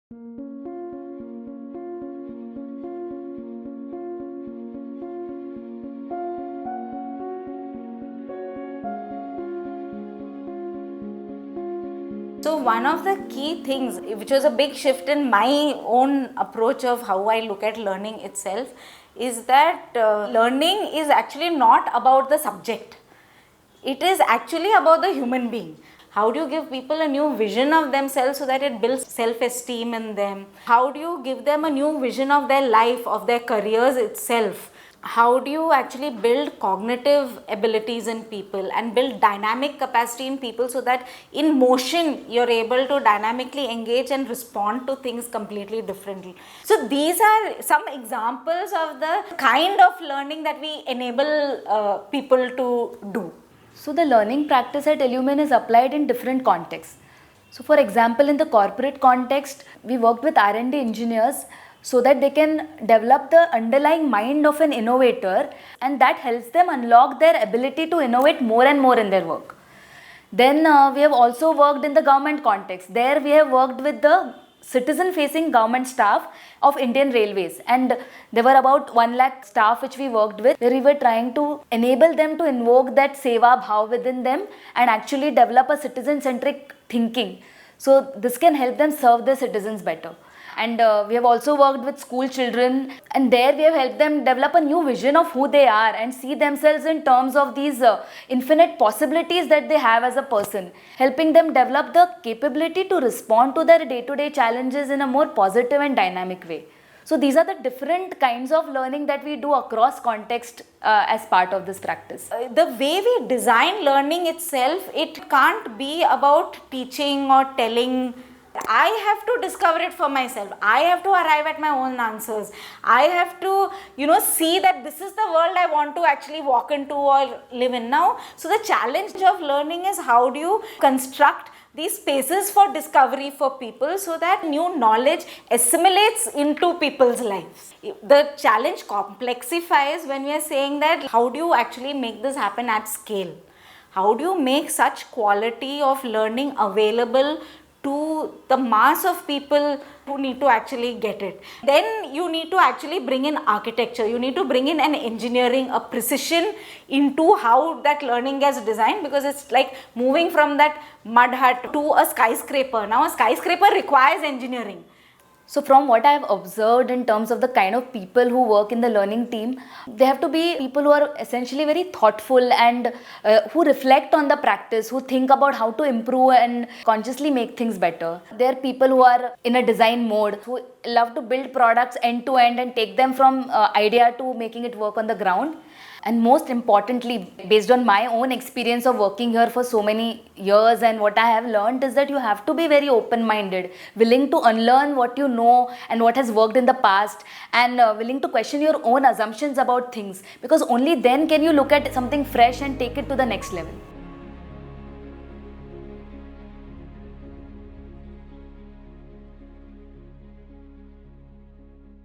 So one of the key things, which was a big shift in my own approach of how I look at learning itself, is that learning is actually not about the subject. It is actually about the human being. How do you give people a new vision of themselves so that it builds self-esteem in them? How do you give them a new vision of their life, of their careers itself? How do you actually build cognitive abilities in people and build dynamic capacity in people so that in motion you're able to dynamically engage and respond to things completely differently. So these are some examples of the kind of learning that we enable people to do. So the learning practice at Illumine is applied in different contexts. So for example, in the corporate context, we worked with R&D engineers so that they can develop the underlying mind of an innovator, and that helps them unlock their ability to innovate more and more in their work. Then we have also worked in the government context. There we have worked with the citizen-facing government staff of Indian Railways, and there were about 1 lakh staff which we worked with, where we were trying to enable them to invoke that seva bhav within them and actually develop a citizen-centric thinking. So this can help them serve their citizens better. And we have also worked with school children, and there we have helped them develop a new vision of who they are and see themselves in terms of these infinite possibilities that they have as a person, helping them develop the capability to respond to their day-to-day challenges in a more positive and dynamic way. So these are the different kinds of learning that we do across context as part of this practice. The way we design learning itself, it can't be about teaching or telling. I have to discover it for myself. I have to arrive at my own answers. I have to, see that this is the world I want to actually walk into or live in now. So the challenge of learning is how do you construct these spaces for discovery for people so that new knowledge assimilates into people's lives. The challenge complexifies when we are saying that how do you actually make this happen at scale? How do you make such quality of learning available to the mass of people who need to actually get it? Then you need to actually bring in architecture. You need to bring in an engineering, a precision into how that learning gets designed, because it's like moving from that mud hut to a skyscraper. Now a skyscraper requires engineering. So from what I have observed in terms of the kind of people who work in the learning team, they have to be people who are essentially very thoughtful and who reflect on the practice, who think about how to improve and consciously make things better. They are people who are in a design mode, who love to build products end to end and take them from idea to making it work on the ground. And most importantly, based on my own experience of working here for so many years, and what I have learned is that you have to be very open-minded, willing to unlearn what you know and what has worked in the past, and willing to question your own assumptions about things, because only then can you look at something fresh and take it to the next level.